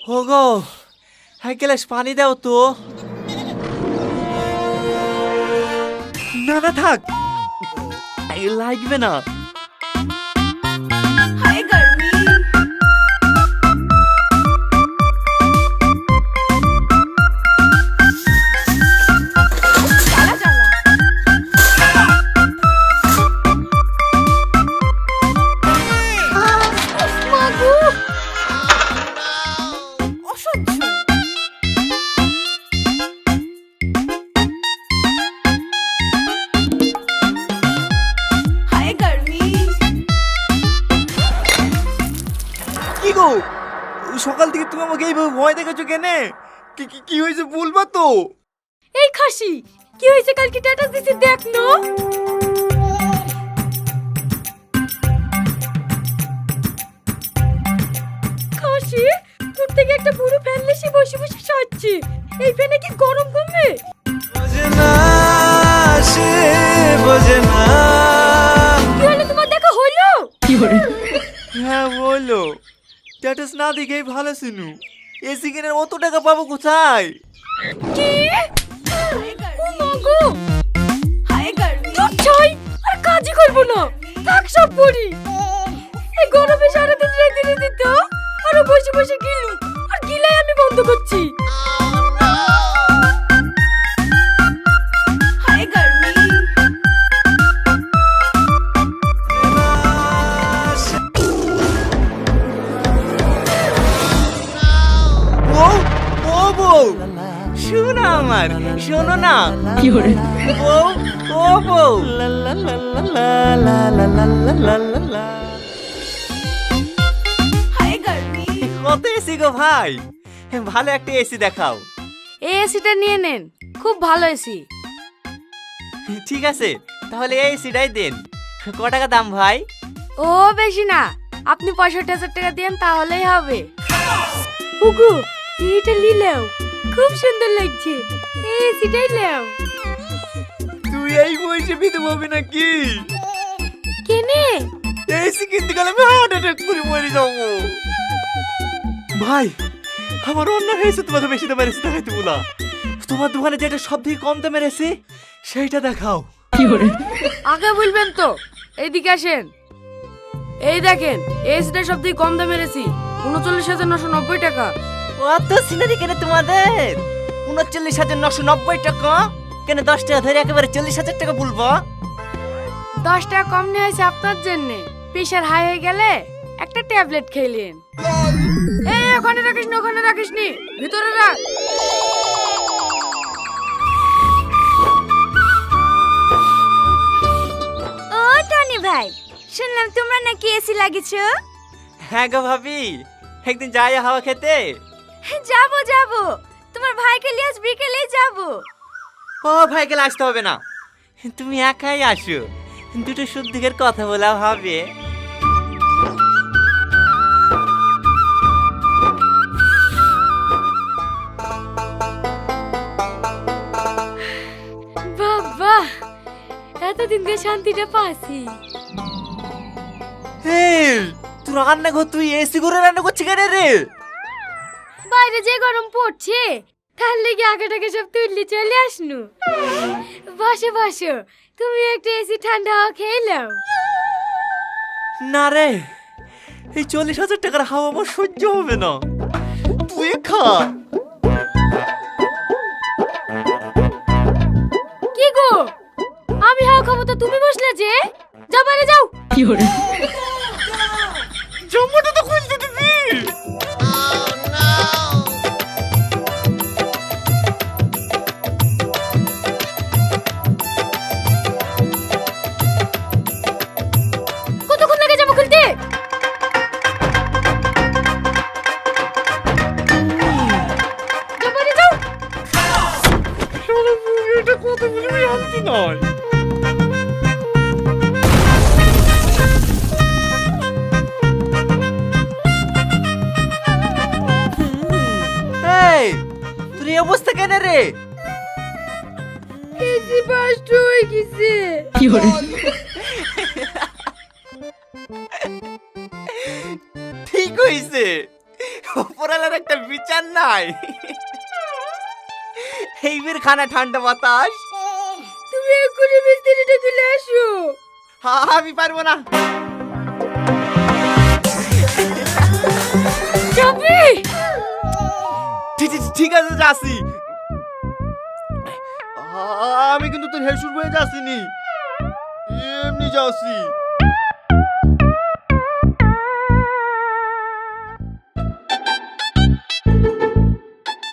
ওগো, এক গ্লাস পানি দাও তো। না না থাক, লাগবে না। কি গো, সকাল থেকে তুমি আমাকে এইভাবে ভয় দেখাচ্ছ কেনে? কি কি কি হয়েছে বলবা তো? এই খাসি, কি হয়েছে? কালকে স্ট্যাটাস দিছি দেখ না। খাসি, তোর থেকে একটা পুরো ফ্যান লেসে বসে বসে সাজছি। এই ফ্যানে কি গরম কমবে? বোঝে না, সে বোঝে না। কি হলো, তোমার দেখা হলো? হ্যাঁ বলো, স্ট্যাটাস না দেখেই ভালো শুনু। এসি কেনার অত টাকা পাবো কোথায়? কি? ও মাগো, ছই আর কাজই করবো না, থাক সব পড়ি। এই গরমে সারাদিন রেঁধে রেঁধে তো আরো বসে বসে গিলু, আর গিলাই আমি বন্ধ করছি। ও ও বউ, শোনো আমার, শোনো না। কি হরে বউ, ও বউ। কত এসি গো ভাই, ভালো একটা এসি দেখাও। এই এসিটা নিয়ে নেন, খুব ভালো এসি। ঠিক আছে, তাহলে এই এসিটাই দেন। ক টাকা দাম ভাই? ও বেশি না, আপনি 65,000 টাকা দেন তাহলেই হবে। ওগো, এটা নিলেও খুব সুন্দর লাগছে, এই এসিটাই নাও। তুই এই বয়সে বিধবা হবে নাকি? কেনে? এসি কিনতে গেলে আমি হার্ট অ্যাটাক করে মরে যাবো। ভাই, আমার অন্য হয়েছে, তোমাকে বেশি দামের এসি দেখাইতে বলা। তোমার দোকানে যেটা সব থেকে কম দামের এসি সেইটা দেখাও। আগে বলবেন তো, এইদিকে আসেন। এই দেখেন, এই এসিটা সব থেকে কম দামের এসি, 39,990 টাকা। অত সিনারি কেন তোমাদের? 39,990 টাকা কেন? 10 টাকা ধরে একেবারে 40,000 টাকা বলবো। 10 টাকা কম নিয়ে হয়েছে আপনার জন্যে। প্রেশার হাই হয়ে গেলে একটা ট্যাবলেট খেলেন। এই ওখানে রাখিস নি, ওখানে রাখিস নি, ভিতরে রাখ। ও টনি ভাই, শুনলাম তোমরা নাকি এসি লাগিয়েছো? হ্যাঁ গো ভাবি, একদিন যাই হাওয়া খেতে। যাবো যাবো, তোমার ভাইকে নিয়ে আজ বিকেলেই যাবো। ও ভাইকে আসতে হবে না, তুমি একাই আসো, দুটো শুদ্ধিকের কথা বলা হবে। বাবা, এতদিন দিয়ে শান্তিটা পাচ্ছি। এই তুই রান্না কর, তুই এসি করে রান্না করছিস কেন রে? বাইরে যে গরম পড়ছে, তার লেগে আগে টাকে সব তুললে চলে আসনু। বসো বসো, তুমি একটা এসি ঠান্ডা হাওয়া খেয়ে নাও। না রে, এই 40,000 টাকার হাওয়া আমার সহ্য হবে না, তুই খা। কি গো, আমি হাওয়া খাবো তো তুমি বসলে যে? যাও বাইরে যাও। কি হরে জামাটা তো খুলতে দিবি। কতক্ষণ লাগে জামা খুলতে? যাও বাইরে যাও। শালা বুড়ি, এটা কত বলবি আনতে নয়। এই তোর এই অবস্থা কেন রে? এসি বাস্ট হয়ে গেছে। কি হরে ঠিক হইছে, ওপরালার একটা বিচার নাই। এইবার খানা ঠান্ডা বাতাস। তুমি এক্ষুনি মিস্ত্রিটা চলে আসো। আমি পারবো না। যাবি? ঠিক আছে যাচ্ছি। আমি কিন্তু তোর হেসুর বয়ে যাচ্ছিনি, এমনি যাচ্ছি।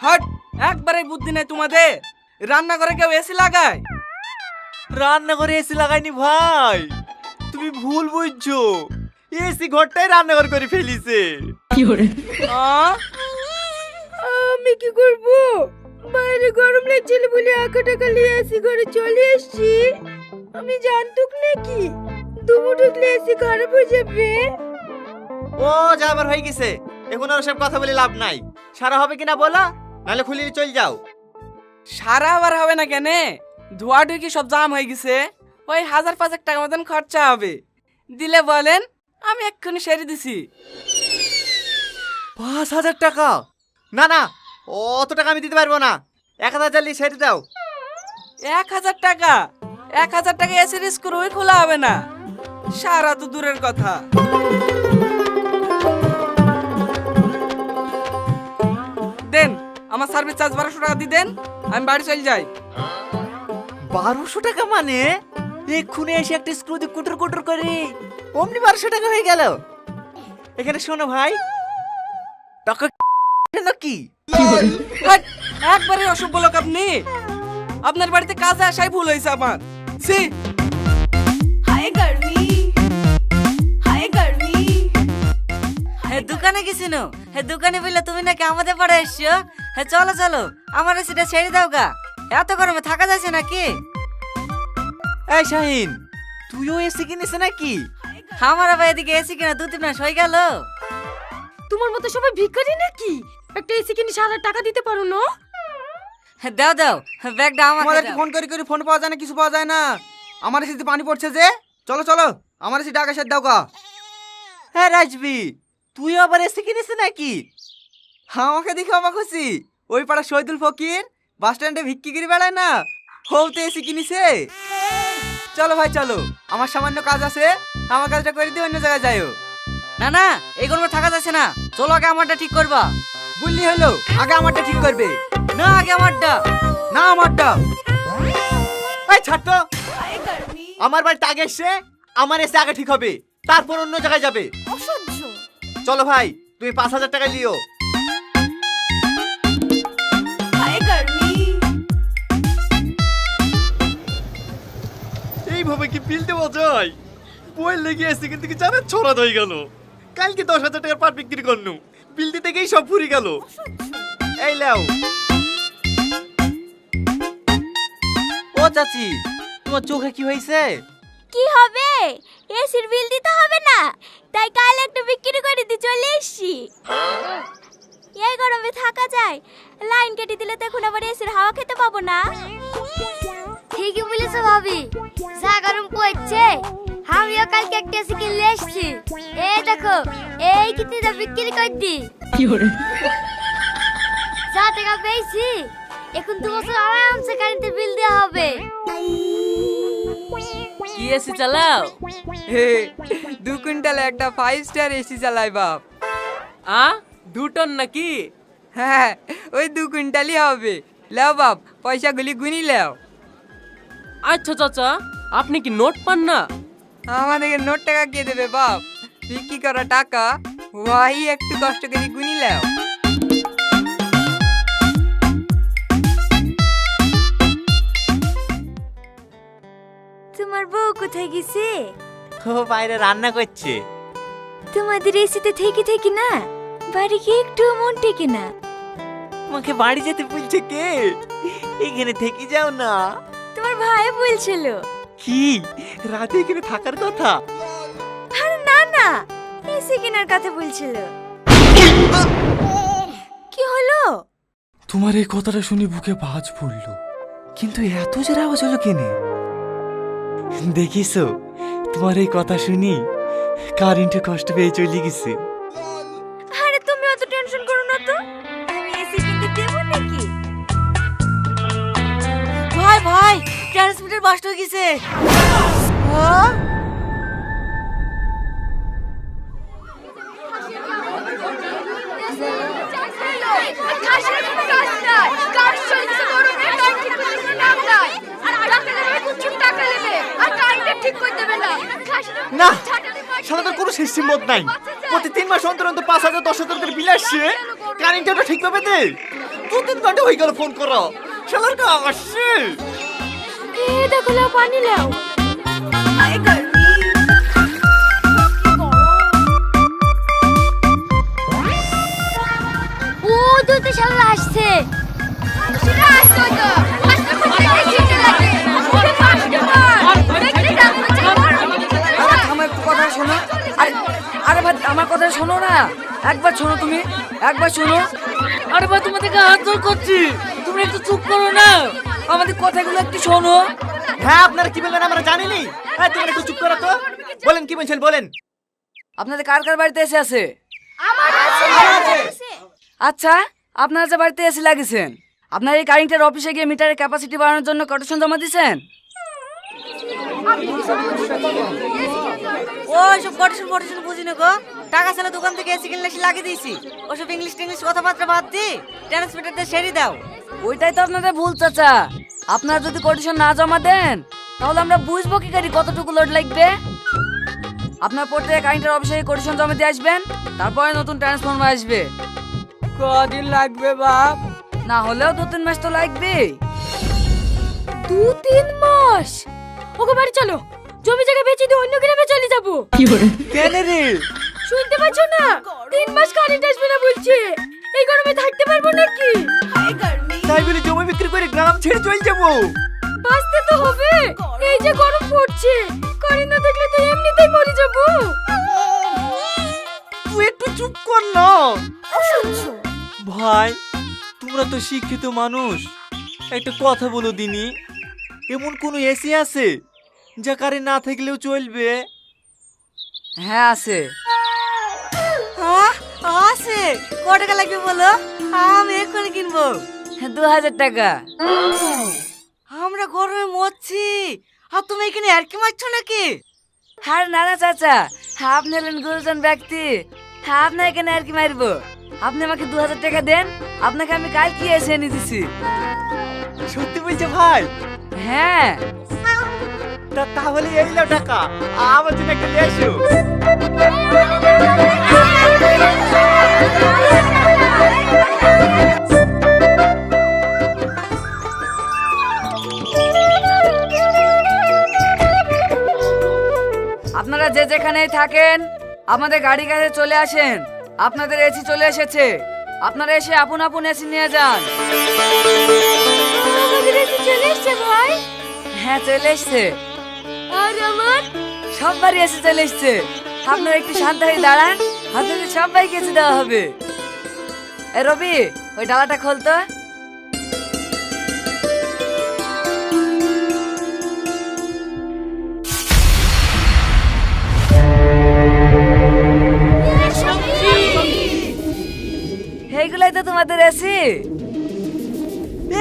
হট, একবারে বুদ্ধি নাই তোমাদের। রান্না করে কেউ এসি লাগায়? রান্না করে এসি লাগাইনি ভাই, তুমি ভুল বুঝছো। এসি ঘরটাই রান্নাঘর করে ফেলিছে। আমি কি করব? বাইরে গরম লাগছিল বলে আঁকা টাকা নিয়ে এসি ঘরে চলে এসেছি। আমি জানতুক নাকি দুমু ঢুকলে এসি খারাপ হয়ে যাবে। ও যাবার হয়ে গেছে, এখন আর সব কথা বলে লাভ নাই। সারা হবে কিনা বলা, নাহলে খুলিয়ে চল যাও। সারা আবার হবে না কেন? ধোয়া ঢুকি সব জাম হয়ে গেছে। ওই 1000-5,000 টাকা মতন খরচা হবে। দিলে বলেন, আমি এক্ষুনি সেরে দিছি। 5,000 টাকা? না না, অত টাকা আমি দিতে পারবো না। 1,000 চালিয়ে সেরে দাও। 1000 টাকা? 1000 টাকা এসি স্ক্রুই খোলা হবে না। সারা তো দূরের কথা। দেন, আমার সার্ভিস চার্জ 1200 টাকা দিয়ে দেন, আমি বাড়ি চলে যাই। 1200 টাকা মানে? এক্ষুনি এসে একটা স্ক্রু দিয়ে কুটুর কুটুর করে অমনি 1200 টাকা হয়ে গেল। এখানে শোনো ভাই, টাকা নাকি? হাট, একবারে অসভ্য লোক আপনি। আপনার বাড়িতে কাজে আসাই ভুল হয়েছে আমার। সি হায় গরমি, হায় গরমি। হে দোকানে গেছিনো? হে দোকানে বললে তুমি নাকি আমাদের পাড়ে এসছো? হে চলো চলো, আমার সেটা ছেড়ে দাও গা। এত গরমে থাকা যাচ্ছে নাকি? এই শাহিন, তুইও এসি কিনিস নাকি? আমার আবার এদিকে এসি কিনা 2-3 মাস হয়ে গেল। তোমার মতো সবাই ভিখারি নাকি? একটা এসি কিনে সারা টাকা দিতে পারো না? হে দাও দাও, ব্যাগটা আমাকে তোমাদেরকে দাও। ফোন করে ফোন পাওয়া যায় না, কিছু পাওয়া যায় না। আমার এসিতে পানি পড়ছে যে। চলো চলো, আমার এসি টাকা সেট দাও গা। হ্যাঁ রাজবি, তুইও আবার এসি কিনিস নাকি? আমাকে দেখে অবাক হচ্ছি। ওই পাড়া শহীদুল ফকির বাস স্ট্যান্ডে ভিক্ষি করে বেড়ায় না, হও তো এসি কিনিছে। চলো ভাই চলো, আমার সামান্য কাজ আছে, আমার কাজটা করে দিয়ে অন্য জায়গায় যাইও। না না, এই গরমে থাকা যাচ্ছে না। চলো আগে আমারটা ঠিক করবা। বললি হলো, আগে আমারটা ঠিক করবে। না আগে আমারটা। না আমারটা। এই ছাড় তো। আমার বাড়িতে আগে এসে আমার এসে আগে ঠিক হবে, তারপর অন্য জায়গায় যাবে। অসহ্য। চলো ভাই, তুমি 5,000 টাকা লিও। হায় গরমি। এইভাবে কি বিল দেওয়া যায়? বই লেগে এসে কিন্তু কি জানার ছড়া হয়ে গেল। কালকে 10,000 টাকার পাট বিক্রি করনু, বিল দিতে গিয়েই সব ফুরি গেল। এই লাও। ও চাচি, তোমার চোখে কি হয়েছে? কি হবে? এসির বিল দিতে হবে না, তাই কাল একটা বিক্রি করে দিয়ে চলে এসেছি। এই গরমে থাকা যায়? লাইন কেটে দিলে তখন আবার এসির হাওয়া খেতে পাবো না। ঠিকই বলেছো ভাবি, যা গরম পড়ছে। আমিও কালকে একটা এসি কিনে এসেছি। এই দেখো, এই কিনতে বিক্রি করে দি। যা টাকা পেয়েছি, এখন 2 বছর আরামসে কারেন্টের বিল দেওয়া হবে। কি এসি চালাও? হে, 2 কুইন্টাল একটা 5 স্টার এসি চালাই বাপ। 2 টন নাকি? হ্যাঁ, ওই 2 কুইন্টালই হবে। লাও বাপ, পয়সাগুলি গুনি লাও। আচ্ছা চাচা, আপনি কি নোট পান না? আমাদেরকে নোট টাকা কে দেবে বাপ? বিক্রি করা টাকা, ওয়াই একটু কষ্ট করে গুনি লাও। তোমার বউ কোথায় গেছে? ও বাইরে রান্না করছে। তোমাদের এসিতে থেকে থেকে না বাড়ি গিয়ে একটু মন টেকে না। তোমাকে বাড়ি যেতে বলছে কে? এখানে থেকে যাও না। তোমার ভাই বলছিল। কি রাতে এখানে থাকার কথা? আরে না না, এসি কেনার কথা বলছিল। কি হলো? তোমার এই কথাটা শুনে বুকে ভাঁজ পড়লো, কিন্তু এত জোরে আওয়াজ হলো কেনে? দেখিছো, তোমার এই কথা শুনি কারেন্টে কষ্ট পেয়ে চলে গেছে। আরে তুমি অত টেনশন করো বাস্ট হয়ে গেছে। না শালাদের কোনো সিস্টেম মত নাই। প্রতি 3 মাস অন্তর অন্তর 5,000 10,000 করে বিল আসছে। কারেন্টটা ঠিক ভাবে দে। 2-3 ঘন্টা হয়ে গেল ফোন করো, শালার কা আসছে। দেখো লাও, পানি লাও। ও দুটো শালা আসছে। আমার একটু কথা শোনো। আরে ভাই আমার কথা শোনো না, একবার শোনো, তুমি একবার শোনো। আরে ভাই তোমাদেরকে হাত জোর করছি, তুমি একটু চুপ করো না, আমাদের কথাগুলো একটু শোনো। হ্যাঁ আপনারা কি বলবেন আমরা জানি নি। হ্যাঁ তুমি একটু চুপ করো তো। বলেন কি বলছেন বলেন। আপনাদের কার কার বাড়িতে এসে আছে? আচ্ছা, আপনারা যে বাড়িতে এসে লাগিয়েছেন, আপনারা এই কারেন্টের অফিসে গিয়ে মিটারের ক্যাপাসিটি বাড়ানোর জন্য কোটেশন জমা দিয়েছেন? ওসব কোটেশন বুঝি না গো, টাকা ছাড়া দোকান থেকে এসি কিনলে এসে লাগিয়ে দিয়েছি। ওসব ইংলিশ কথাবার্তা বাদ দি, ট্রান্সমিটারটা সেরে দাও। ওইটাই তো আপনাদের ভুল চাচা। আপনারা যদি কোটেশন না জমা দেন তাহলে আমরা বুঝবো কি করি কতটুকু লোড লাগবে। আপনার প্রত্যেক কারেন্টের অফিসে কোটেশন জমা দিয়ে আসবেন, তারপরে নতুন ট্রান্সফরমার আসবে। কদিন লাগবে বাপ? না হলেও 2-3 মাস তো লাগবে। 2-3 মাস? ওকে বাড়ি চলো, জমি জায়গা বেচে দিয়ে অন্য গ্রামে চলে যাবো। কেন রে? শুনতে পাচ্ছ না? 3 মাস কারেন্ট আসবে না বলছে। এই গরমে থাকতে পারবো নাকি? তাই বলে জমি বিক্রি করে গ্রাম ছেড়ে চলে যাবো? বাঁচতে তো হবে, এই যে গরম পড়ছে, কারেন্ট না থাকলে তো এমনিতেই মরে যাবো। তুই একটু চুপ কর না। ভাই তোমরা তো শিক্ষিত মানুষ, একটা কথা বলো দিনি, এমন কোনো এসি আছে যা কারেন্ট না থাকলেও চলবে? হ্যাঁ আছে। আছে? ক টাকা লাগবে বলো, আমি এক্ষুনি কিনবো। 2,000 টাকা। আমরা গরমে মরছি আর তুমি এখানে আর কি মারছো নাকি? আরে না না চাচা, আপনি হলেন গুরুজন ব্যক্তি, আপনার এখানে আর কি মারবো। আপনি আমাকে 2,000 টাকা দেন, আপনাকে আমি কাল কি এসে এনে দিছি। সত্যি বলছে ভাই? হ্যাঁ। তাহলে এই নাও টাকা, আমার জন্য একটা নিয়ে এসো। আপনারা যে যেখানেই থাকেন আমাদের গাড়ি কাছে চলে আসেন, আপনাদের এসি চলে এসেছে। আপনারা এসে আপন আপন এসি নিয়ে যান। আমাদের এসে চলে এসছে ভাই। হ্যাঁ চলে এসছে, আর আমার সববারই এসে চলে এসছে। আপনারা একটু শান্ত হয়ে দাঁড়ান, আপনাদের সবাইকে এসে দেওয়া হবে। এ রবি, ওই ডালাটা খোলতো। এইগুলাই তো তোমাদের এসি।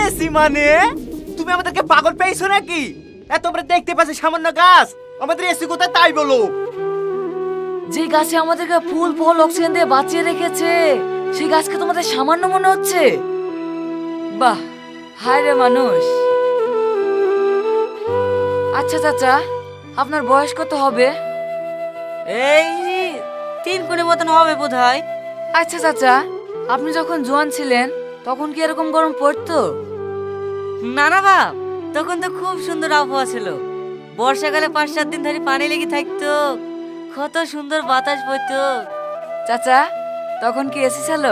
এসি মানে? তুমি আমাদেরকে পাগল পেয়েছো নাকি? এত আমরা দেখতে পাচ্ছি সামান্য গাছ, আমাদের এসি কোথায় তাই বলো। যে গাছে আমাদেরকে ফুল ফল অক্সিজেন দিয়ে বাঁচিয়ে রেখেছে, সেই গাছকে তোমাদের সামান্য মনে হচ্ছে? বাহ, হায় রে মানুষ। আচ্ছা চাচা, আপনার বয়স কত হবে? এই 3 কোণের মতন হবে বোধহয়। আচ্ছা চাচা, আপনি যখন জোয়ান ছিলেন তখন কি এরকম গরম পড়তো? না না বাপ, তখন তো খুব সুন্দর আবহাওয়া ছিল। বর্ষাকালে 5-7 দিন ধরে পানি লেগে থাকতো, কত সুন্দর বাতাস বইতো। চাচা, তখন কি এসি ছিল?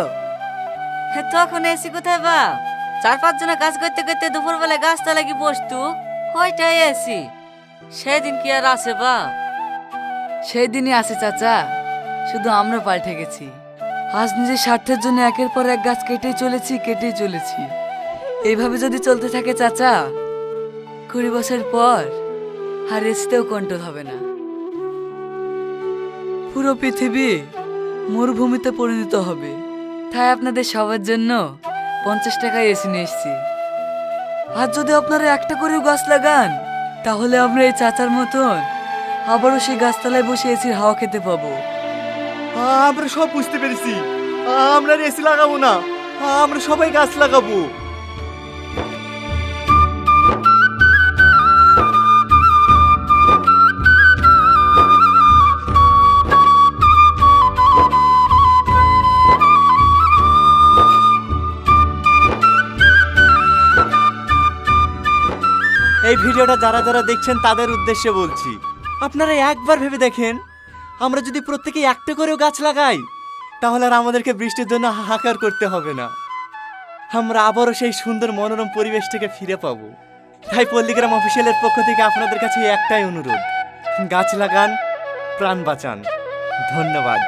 তখন এসি কোথায় বাপ? 4-5 জনা কাজ করতে করতে দুপুরবেলা গাছতলা কি বসতো, ওইটাই এসি। সেদিন কি আর আছে বাপ? সেই দিনই আছে চাচা, শুধু আমরা পাল্টে গেছি। আজ নিজের স্বার্থের জন্য একের পর এক গাছ কেটেই চলেছি। এইভাবে যদি চলতে থাকে চাচা, 20 বছর পর আর এসিতেও কন্ট্রোল হবে না। পুরো পৃথিবী মরুভূমিতে পরিণত হবে। তাই আপনাদের সবার জন্য 50 টাকায় এসি নিয়ে এসেছি। আর যদি আপনারা একটা করেও গাছ লাগান, তাহলে আমরা এই চাচার মতন আবারও সেই গাছতলায় বসে এসির হাওয়া খেতে পাবো। আমরা সব বুঝতে পেরেছি, আমরা আর এসি লাগাবো না, আমরা সবাই গাছ লাগাবো। এই ভিডিওটা যারা যারা দেখছেন তাদের উদ্দেশ্যে বলছি, আপনারা একবার ভেবে দেখেন, আমরা যদি প্রত্যেকে একটা করেও গাছ লাগাই তাহলে আর আমাদেরকে বৃষ্টির জন্য হাহাকার করতে হবে না। আমরা আবারও সেই সুন্দর মনোরম পরিবেশটাকে ফিরে পাবো। তাই পল্লীগ্রাম অফিসিয়ালের পক্ষ থেকে আপনাদের কাছে একটাই অনুরোধ, গাছ লাগান, প্রাণ বাঁচান। ধন্যবাদ।